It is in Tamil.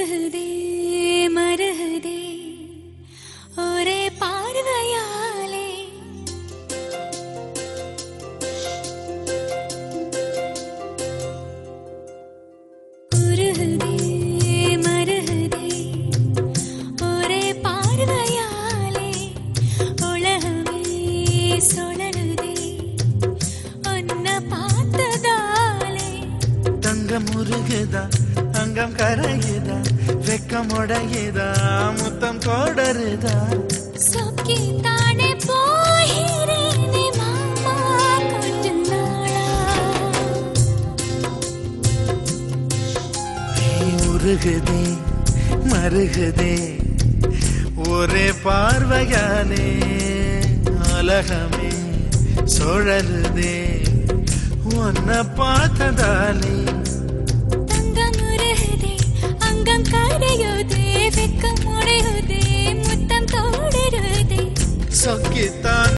உருகுதே மருகுதே ஒரே பார்வையாலே உருகுதே மருகுதே ஒரே பார்வையாலே உலகமே சுழலுதே உன்னை பார்த்ததாலே தங்கம் உருகுதா அங்கம் கரையுதா வெக்கம் உடையுதா முத்தம் கோடருதா சொக்கி தானே போகிறேனே மாமா கொஞ்ச நாளா உருகுதே மருகுதே ஒரே பார்வையாலே உலகமே சுழலுதே உன்னை பார்த்ததாலே